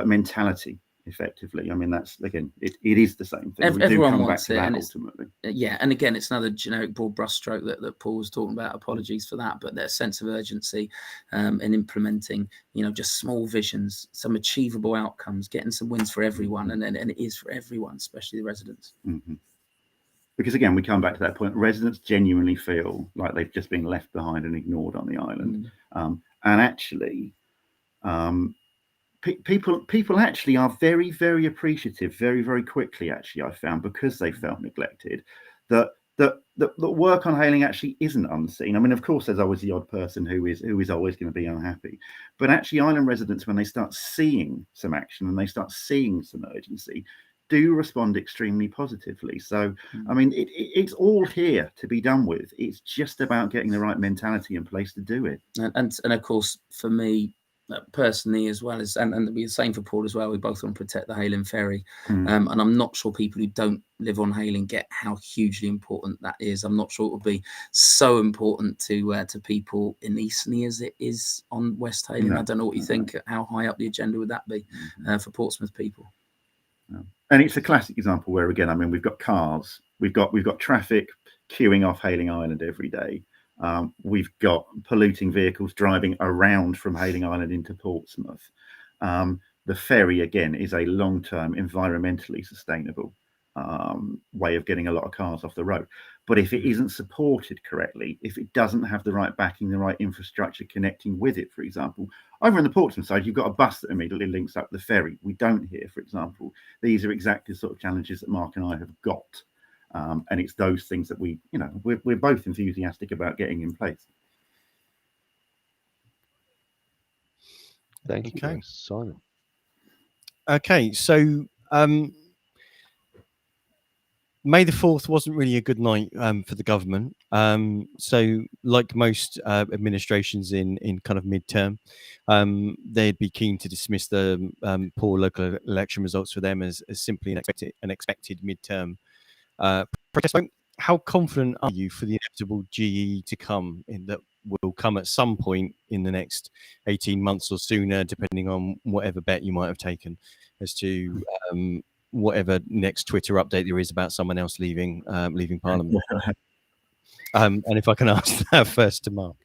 mentality. Effectively, I mean, that's again, it is the same thing. We do come back to that ultimately. Yeah, and again, it's another generic broad brushstroke that Paul was talking about. Apologies for that, but there's a sense of urgency in implementing, you know, just small visions, some achievable outcomes, getting some wins for everyone, and it is for everyone, especially the residents. Mm-hmm. Because again, we come back to that point. Residents genuinely feel like they've just been left behind and ignored on the island, and actually. People actually are very, very appreciative very, very quickly, actually, I found, because they felt neglected, that work on Hayling actually isn't unseen. I mean, of course, there's always the odd person who is always going to be unhappy. But actually, island residents, when they start seeing some action and they start seeing some urgency, do respond extremely positively. So, I mean, it's all here to be done with. It's just about getting the right mentality in place to do it. And of course, for me, personally, as well as, and it'll be the same for Paul as well, we both want to protect the Hayling ferry, and I'm not sure people who don't live on Hayling get how hugely important that is. I'm not sure it will be so important to people in Eastney as it is on West Hayling. I don't know what you think. How high up the agenda would that be for Portsmouth people? And it's a classic example where, again, I mean, we've got cars, we've got traffic queuing off Hayling Island every day. We've got polluting vehicles driving around from Hayling Island into Portsmouth. The ferry, again, is a long-term, environmentally sustainable way of getting a lot of cars off the road. But if it isn't supported correctly, if it doesn't have the right backing, the right infrastructure connecting with it, for example, over on the Portsmouth side, you've got a bus that immediately links up the ferry. We don't here, for example. These are exactly the sort of challenges that Mark and I have got. And it's those things that we're both enthusiastic about getting in place. Thank you, Simon. Okay, so May the 4th wasn't really a good night for the government. So like most administrations in kind of midterm, they'd be keen to dismiss the poor local election results for them as simply an expected midterm protest vote. How confident are you for the inevitable GE to come that will come at some point in the next 18 months or sooner, depending on whatever bet you might have taken as to whatever next Twitter update there is about someone else leaving Parliament? And if I can ask that first to Mark.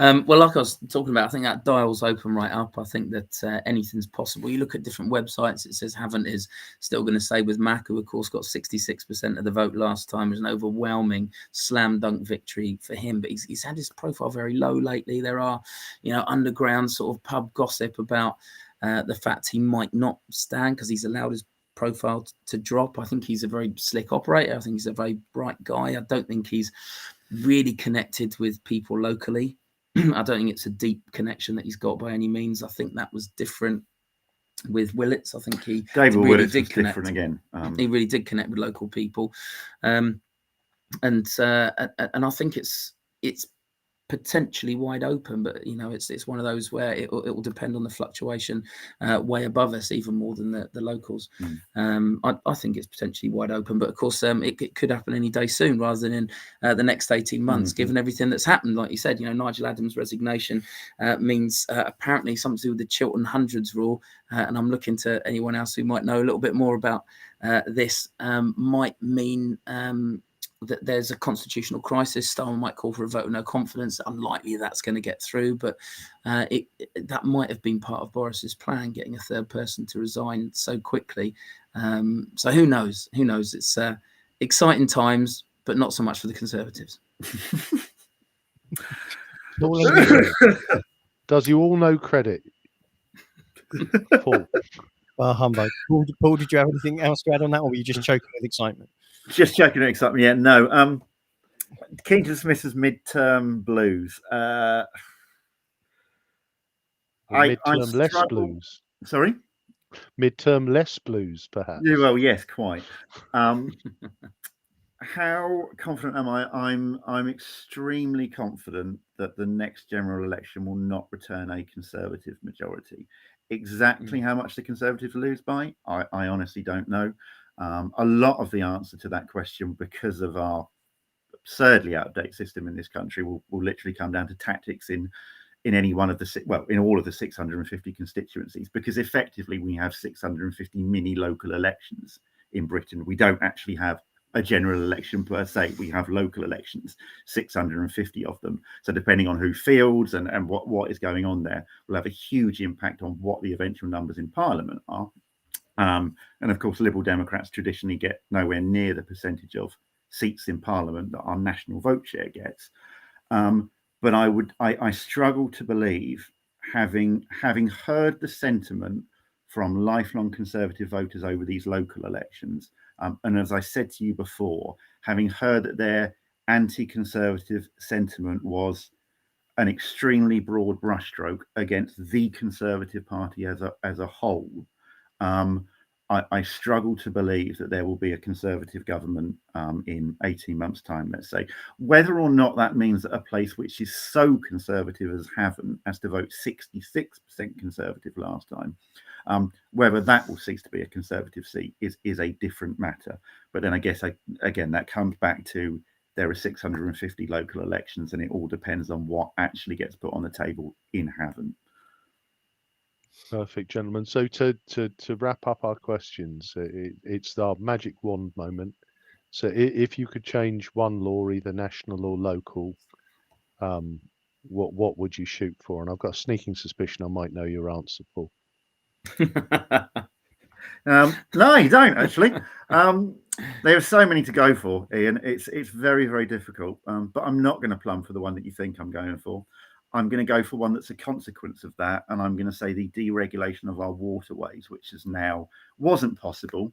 Well, like I was talking about, I think that dial's open right up. I think that anything's possible. You look at different websites, it says Havant is still going to stay with Mac, who of course got 66% of the vote last time. It was an overwhelming slam dunk victory for him, but he's had his profile very low lately. There are, underground sort of pub gossip about the fact he might not stand because he's allowed his profile to drop. I think he's a very slick operator. I think he's a very bright guy. I don't think he's really connected with people locally. I don't think it's a deep connection that he's got by any means. I think that was different with Willits. I think David really Willits did was connect. Different again. He really did connect with local people, and I think it's potentially wide open, but it's one of those where it will depend on the fluctuation way above us, even more than the locals. I think it's potentially wide open, but of course it could happen any day soon rather than in the next 18 months, given everything that's happened. Like you said, Nigel Adams' resignation means apparently something to do with the Chiltern Hundreds rule, and I'm looking to anyone else who might know a little bit more about this, might mean that there's a constitutional crisis. Someone might call for a vote of no confidence. Unlikely that's going to get through, but that might have been part of Boris's plan, getting a third person to resign so quickly. So who knows? Who knows? It's exciting times, but not so much for the Conservatives. Does you all know credit? Paul. Well, humbug. Paul, did you have anything else to add on that, or were you just choking with excitement? Just checking it excitement. Yeah, no. Keen to dismiss as midterm blues. Midterm less blues. Sorry? midterm less blues, perhaps. Yeah, well, yes, quite. How confident am I? I'm extremely confident that the next general election will not return a Conservative majority. Exactly how much the Conservatives lose by, I honestly don't know. A lot of the answer to that question, because of our absurdly out-of-date system in this country, will literally come down to tactics in any one of the in all of the 650 constituencies, because effectively we have 650 mini local elections in Britain. We don't actually have a general election per se. We have local elections, 650 of them. So depending on who fields and what is going on there, will have a huge impact on what the eventual numbers in Parliament are. And of course, Liberal Democrats traditionally get nowhere near the percentage of seats in Parliament that our national vote share gets. But I struggle to believe, having heard the sentiment from lifelong Conservative voters over these local elections, and as I said to you before, having heard that their anti-Conservative sentiment was an extremely broad brushstroke against the Conservative Party as a whole, I struggle to believe that there will be a Conservative government in 18 months' time, let's say. Whether or not that means that a place which is so Conservative as Havant has to vote 66% Conservative last time, whether that will cease to be a Conservative seat is a different matter. But then I guess, again, that comes back to there are 650 local elections, and it all depends on what actually gets put on the table in Havant. Perfect, gentlemen. So to wrap up our questions, it's our magic wand moment. So if you could change one law, either national or local, what would you shoot for? And I've got a sneaking suspicion I might know your answer, Paul. No, you don't actually. There are so many to go for, Ian. It's very, very difficult. But I'm not going to plumb for the one that you think I'm going for. I'm going to go for one that's a consequence of that, and I'm going to say the deregulation of our waterways, which wasn't possible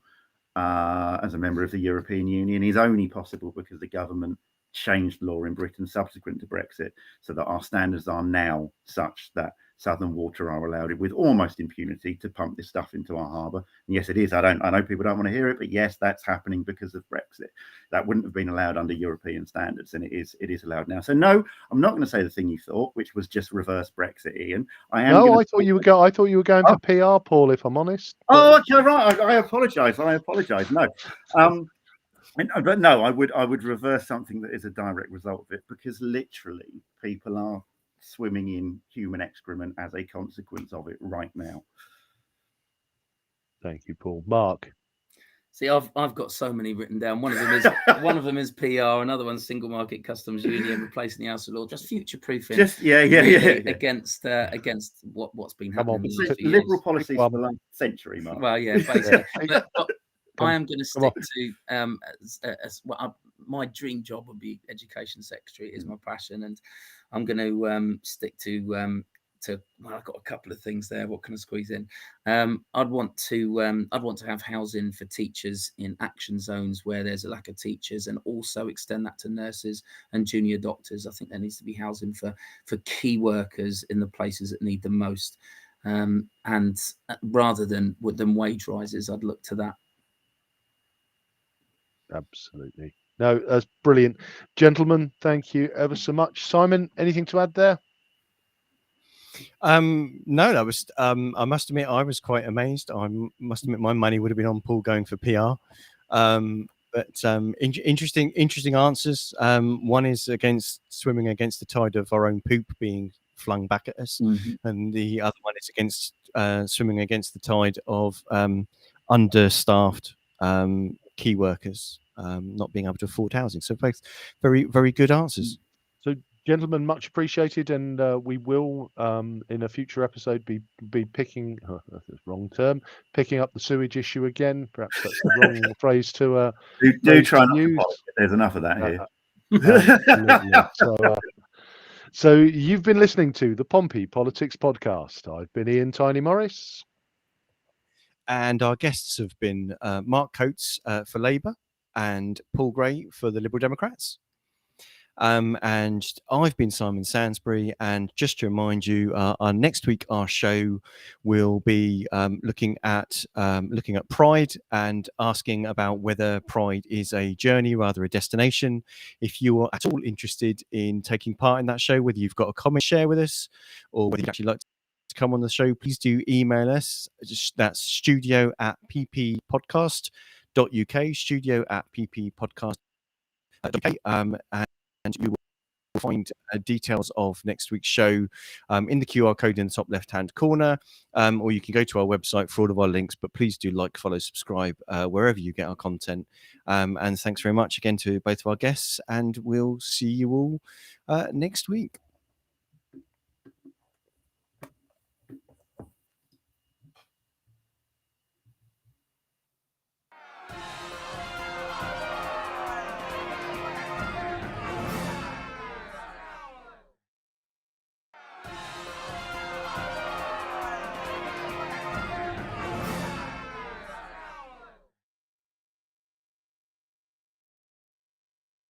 as a member of the European Union, is only possible because the government changed law in Britain subsequent to Brexit, so that our standards are now such that Southern Water are allowed with almost impunity to pump this stuff into our harbour. And yes, it is. I know people don't want to hear it, but yes, that's happening because of Brexit. That wouldn't have been allowed under European standards, and it is allowed now. So no, I'm not going to say the thing you thought, which was just reverse Brexit, Ian. I thought you were going for PR, Paul. If I'm honest. Oh, okay, right. I apologise. No. But no, I would reverse something that is a direct result of it, because literally people are swimming in human excrement as a consequence of it right now. Thank you, Paul. Mark. See, I've got so many written down. One of them is PR. Another one's Single Market Customs Union, replacing the House of Law, just future proofing. Against what's been happening. Liberal policies for the last century, Mark. Well, yeah, basically. But I am going to stick to my dream job would be education secretary. It is my passion, and I'm going to stick to. Well, I've got a couple of things there. What can I squeeze in? I'd want to have housing for teachers in action zones where there's a lack of teachers, and also extend that to nurses and junior doctors. I think there needs to be housing for key workers in the places that need the most. And rather than wage rises, I'd look to that. Absolutely. No, that's brilliant. Gentlemen, thank you ever so much. Simon, anything to add there? No, that was I must admit I was quite amazed. I must admit my money would have been on Paul going for PR. But interesting answers. One is swimming against the tide of our own poop being flung back at us, and the other one is against swimming against the tide of understaffed key workers not being able to afford housing. So both very, very good answers. So, gentlemen, much appreciated, and we will in a future episode be picking that's the wrong term, picking up the sewage issue again. Perhaps that's the wrong phrase to do try not to use. There's enough of that here. So you've been listening to the Pompey Politics Podcast. I've been Ian Tiny Morris. And our guests have been Mark Coates for Labour and Paul Gray for the Liberal Democrats. And I've been Simon Sansbury, and just to remind you, our next week our show will be looking at Pride and asking about whether Pride is a journey rather a destination. If you are at all interested in taking part in that show, whether you've got a comment to share with us or whether you'd actually like to come on the show, please do email us. That's studio@pppodcast.uk, studio@pppodcast.uk, and you will find details of next week's show in the QR code in the top left-hand corner, or you can go to our website for all of our links. But please do like, follow, subscribe wherever you get our content. And thanks very much again to both of our guests, and we'll see you all next week.